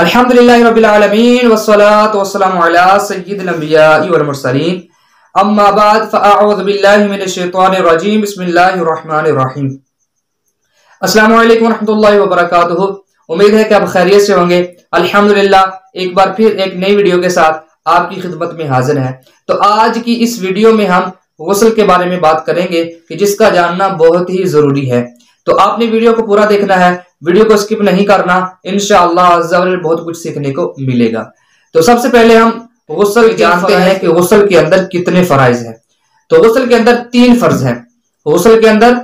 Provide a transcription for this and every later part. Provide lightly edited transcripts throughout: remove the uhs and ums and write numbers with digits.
अल्हम्दुलिल्लाहि रब्बिल आलमीन वस्सलातु वस्सलामु अला सय्यिदिल अंबिया'i वल मुरसलीन अम्मा बाद फअऊज़ु बिल्लाहि मिनश शैतानिर रजीम बिस्मिल्लाहिर रहमानिर रहीम। अस्सलामु अलैकुम रहमतुल्लाहि व बरकातुहू। उम्मीद है कि आप खैरियत से होंगे। अल्हम्दुलिल्लाह एक बार फिर एक नई वीडियो के साथ आपकी खिदमत में हाजिर हैं। तो आज की इस वीडियो में हम गुस्ल के बारे में बात करेंगे कि जिसका जानना बहुत ही जरूरी है। तो आपने वीडियो को पूरा देखना है, वीडियो को स्किप नहीं करना। इंशाअल्लाह अज़्ज़ा बहुत कुछ सीखने को मिलेगा। तो सबसे पहले हम गुस्ल जानते हैं कि गुस्ल के अंदर कितने फराइज हैं। तो गुस्ल के अंदर 3 फर्ज हैं। गुस्ल के अंदर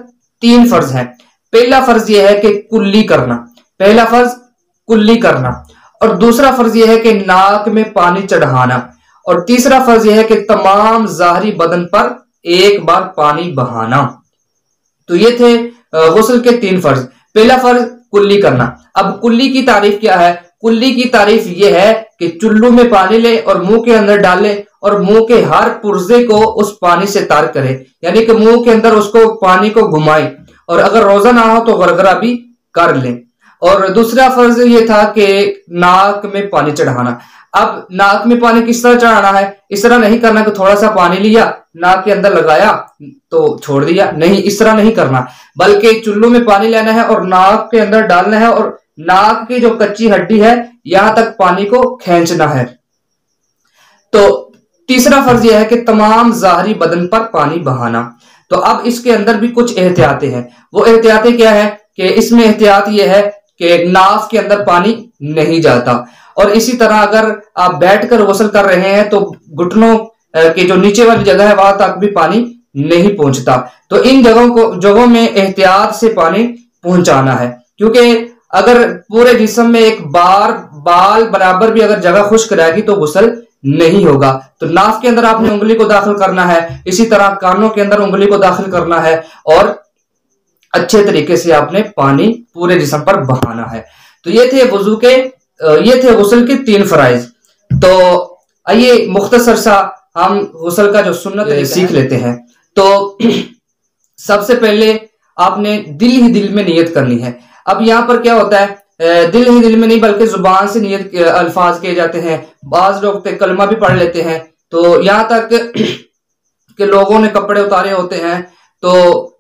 3 फर्ज हैं। पहला फर्ज यह है कि कुल्ली करना, पहला फर्ज कुल्ली करना, और दूसरा फर्ज यह है कि नाक में पानी चढ़ाना, और तीसरा फर्ज यह है कि तमाम ज़ाहरी बदन पर एक बार पानी बहाना। तो ये थे गुस्ल के 3 फर्ज। पहला फर्ज कुल्ली करना। अब कुल्ली की तारीफ क्या है? कुल्ली की तारीफ यह है कि चुल्लू में पानी ले और मुंह के अंदर डाले और मुंह के हर पुर्जे को उस पानी से तार करे, यानी कि मुंह के अंदर उसको पानी को घुमाए, और अगर रोजा ना हो तो गरगरा भी कर ले। और दूसरा फर्ज ये था कि नाक में पानी चढ़ाना। अब नाक में पानी किस तरह चढ़ाना है? इस तरह नहीं करना कि थोड़ा सा पानी लिया, नाक के अंदर लगाया तो छोड़ दिया, नहीं, इस तरह नहीं करना, बल्कि चुल्लू में पानी लेना है और नाक के अंदर डालना है और नाक की जो कच्ची हड्डी है यहां तक पानी को खींचना है। तो तीसरा फर्ज यह है कि तमाम ज़ाहरी बदन पर पानी बहाना। तो अब इसके अंदर भी कुछ एहतियातें हैं। वो एहतियातें क्या है कि इसमें एहतियात यह है कि नाक के अंदर पानी नहीं जाता, और इसी तरह अगर आप बैठकर गुस्ल कर रहे हैं तो घुटनों की जो नीचे वाली जगह है वहां तक भी पानी नहीं पहुंचता। तो इन जगहों में एहतियात से पानी पहुंचाना है, क्योंकि अगर पूरे जिस्म में एक बाल बराबर भी अगर जगह खुश्क रहेगी तो गुस्ल नहीं होगा। तो नाक के अंदर आपने उंगली को दाखिल करना है, इसी तरह कानों के अंदर उंगली को दाखिल करना है, और अच्छे तरीके से आपने पानी पूरे जिस्म पर बहाना है। तो ये थे गुस्ल के 3 फराइज। तो आइए मुख्तसर सा हम गुस्ल का जो सुन्नत सीख लेते हैं। तो सबसे पहले आपने दिल ही दिल में नियत करनी है। अब यहाँ पर क्या होता है, दिल ही दिल में नहीं बल्कि जुबान से नियत अल्फाज किए जाते हैं। बाज लोग कलमा भी पढ़ लेते हैं। तो यहाँ तक कि लोगों ने कपड़े उतारे होते हैं तो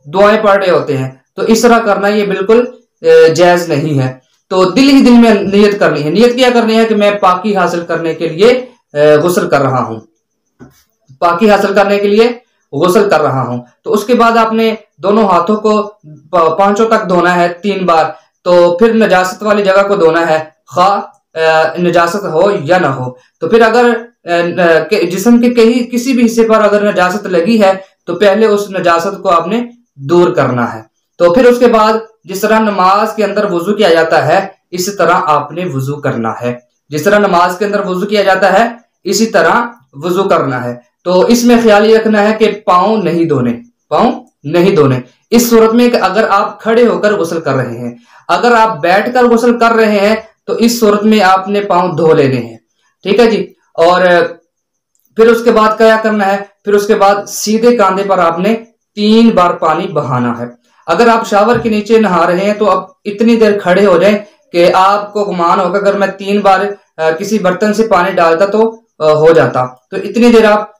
दुआएं पढ़ रहे होते हैं। तो इस तरह करना ये बिल्कुल जायज नहीं है। तो दिल ही दिल में नियत करनी है। नियत क्या करनी है कि मैं पाकी हासिल करने के लिए गुस्ल कर रहा हूं, पाकी हासिल करने के लिए गुस्ल कर रहा हूं। तो उसके बाद आपने दोनों हाथों को पांचों तक धोना है 3 बार। तो फिर नजासत वाली जगह को धोना है, खा नजासत हो या ना हो। तो फिर अगर जिस्म के किसी भी हिस्से पर अगर नजासत लगी है तो पहले उस नजासत को आपने दूर करना है। तो फिर उसके बाद जिस तरह नमाज के अंदर वुजू किया जाता है इसी तरह आपने वुजू करना है। जिस तरह नमाज के अंदर वुजू किया जाता है इसी तरह वुजू करना है। तो इसमें ख्याल ये रखना है कि पाँव नहीं धोने, पाँव नहीं धोने। इस सूरत में कि अगर आप खड़े होकर गुस्ल कर रहे हैं, अगर आप बैठकर गुस्ल कर रहे हैं तो इस सूरत में आपने पाँव धो लेने हैं, ठीक है जी। और फिर उसके बाद क्या करना है, फिर उसके बाद सीधे कांधे पर आपने 3 बार पानी बहाना है। अगर आप शावर के नीचे नहा रहे हैं तो आप इतनी देर खड़े हो जाएं कि आपको गुमान होगा अगर मैं 3 बार किसी बर्तन से पानी डालता तो हो जाता। तो इतनी देर आप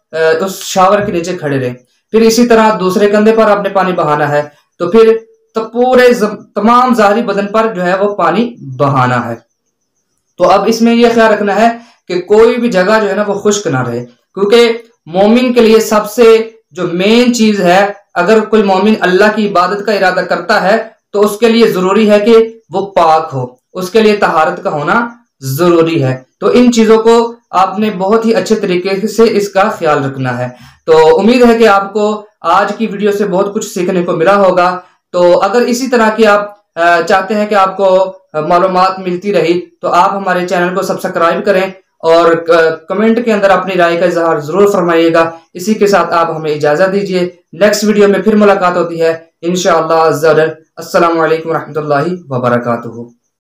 उस शावर के नीचे खड़े रहे। फिर इसी तरह दूसरे कंधे पर आपने पानी बहाना है। तो फिर तो पूरे तमाम ज़ाहरी बदन पर जो है वो पानी बहाना है। तो अब इसमें यह ख्याल रखना है कि कोई भी जगह जो है ना वो खुश्क ना रहे, क्योंकि मोमिन के लिए सबसे जो मेन चीज है, अगर कोई मोमिन अल्लाह की इबादत का इरादा करता है तो उसके लिए जरूरी है कि वो पाक हो, उसके लिए तहारत का होना जरूरी है। तो इन चीजों को आपने बहुत ही अच्छे तरीके से इसका ख्याल रखना है। तो उम्मीद है कि आपको आज की वीडियो से बहुत कुछ सीखने को मिला होगा। तो अगर इसी तरह की आप चाहते हैं कि आपको मालूमात मिलती रही तो आप हमारे चैनल को सब्सक्राइब करें और कमेंट के अंदर अपनी राय का इजहार जरूर फरमाइएगा। इसी के साथ आप हमें इजाजत दीजिए। नेक्स्ट वीडियो में फिर मुलाकात होती है इंशाअल्लाह। अस्सलामु अलैकुम रहमतुल्लाहि व बरकातुहू।